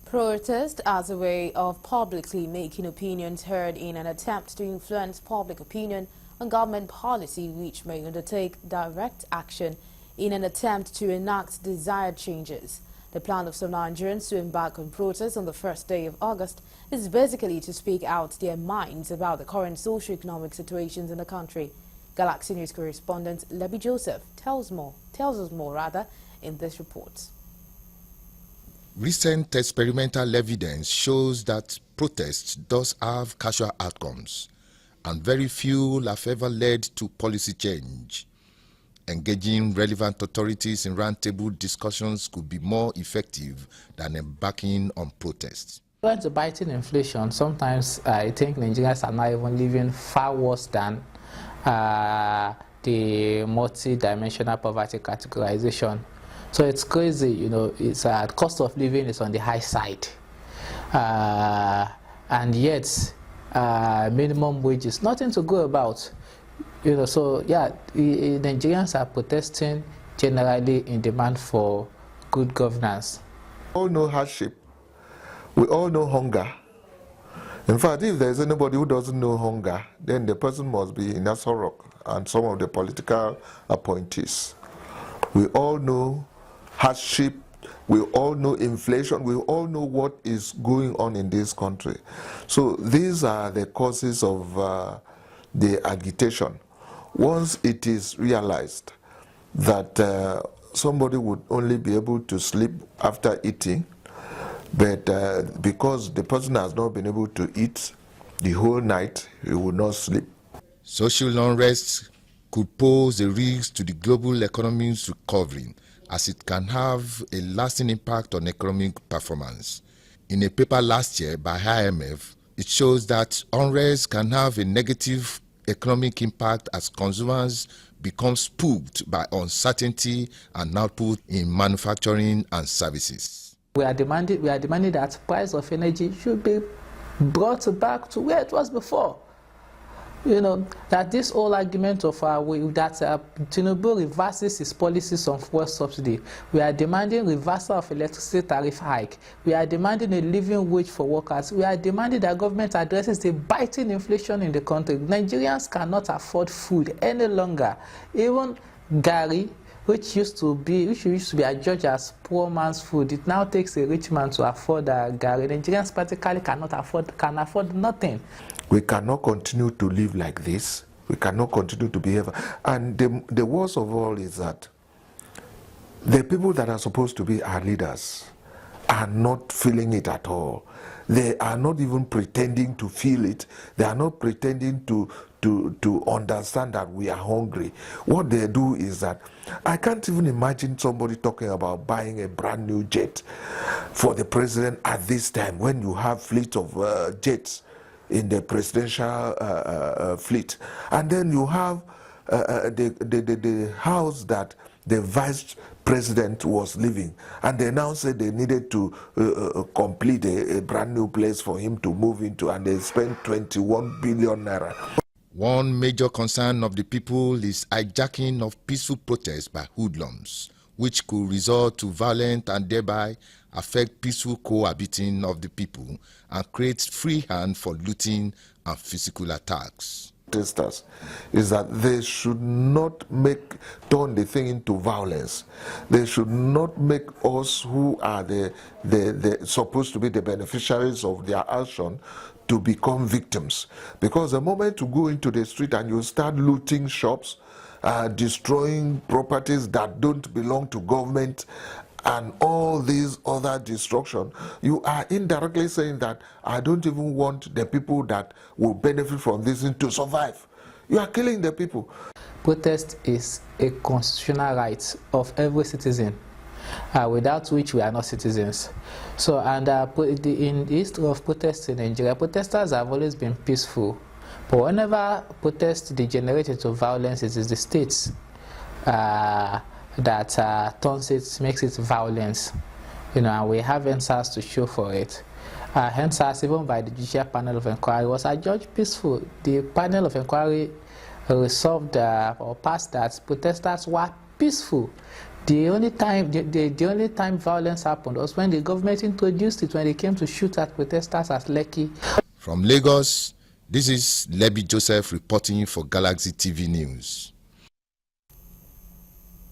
Protest as a way of publicly making opinions heard in an attempt to influence public opinion on government policy which may undertake direct action in an attempt to enact desired changes. The plan of some Nigerians to embark on protests on the first day of August is basically to speak out their minds about the current socio-economic situations in the country. Galaxy News correspondent Lebby Joseph tells us more in this report. Recent experimental evidence shows that protests does have casual outcomes, and very few have ever led to policy change. Engaging relevant authorities in roundtable discussions could be more effective than embarking on protests. Going to biting inflation, sometimes I think Nigerians are not even living far worse than the multi-dimensional poverty categorization. So it's crazy, you know, it's cost of living is on the high side. And yet, minimum wages, nothing to go about. You know, so yeah, Nigerians are protesting generally in demand for good governance. We all know hardship. We all know hunger. In fact, if there's anybody who doesn't know hunger, then the person must be in Aso Rock and some of the political appointees. We all know hardship, we all know inflation, we all know what is going on in this country. So these are the causes of the agitation. Once it is realized that somebody would only be able to sleep after eating, but because the person has not been able to eat the whole night, he will not sleep. Social unrest could pose a risk to the global economy's recovery, as it can have a lasting impact on economic performance. In a paper last year by IMF, it shows that unrest can have a negative economic impact as consumers become spooked by uncertainty and output in manufacturing and services. We are demanding that price of energy should be brought back to where it was before. You know, that this whole argument of that Tinubu reverses his policies on fuel subsidy. We are demanding reversal of electricity tariff hike. We are demanding a living wage for workers. We are demanding that government addresses the biting inflation in the country. Nigerians cannot afford food any longer. Even Gari, which used to be adjudged as poor man's food, it now takes a rich man to afford Gari. Nigerians practically can afford nothing. We cannot continue to live like this. We cannot continue to behave. And the worst of all is that the people that are supposed to be our leaders are not feeling it at all. They are not even pretending to feel it. They are not pretending to understand that we are hungry. What they do is that I can't even imagine somebody talking about buying a brand new jet for the president at this time when you have fleet of jets in the presidential fleet, and then you have the house that the vice president was living, and they now said they needed to complete a brand new place for him to move into, and they spent 21 billion naira. One major concern of the people is hijacking of peaceful protests by hoodlums, which could result to violent and thereby affect peaceful cohabiting of the people and create free hand for looting and physical attacks. Is that they should not turn the thing into violence. They should not make us who are the supposed to be the beneficiaries of their action to become victims. Because the moment you go into the street and you start looting shops, destroying properties that don't belong to government, and all these other destruction, you are indirectly saying that I don't even want the people that will benefit from this to survive. You are killing the people. Protest is a constitutional right of every citizen, without which we are not citizens. So, and in the history of protests in Nigeria, protesters have always been peaceful. But whenever protests degenerate into violence, it is the states that makes it violence, you know, and we have answers to show for it. Answers even by the Judicial Panel of Inquiry was adjudged peaceful. The panel of inquiry resolved or passed that protesters were peaceful. The only time violence happened was when the government introduced it, when they came to shoot at protesters at Lekki. From Lagos, this is Lebi Joseph reporting for Galaxy TV News.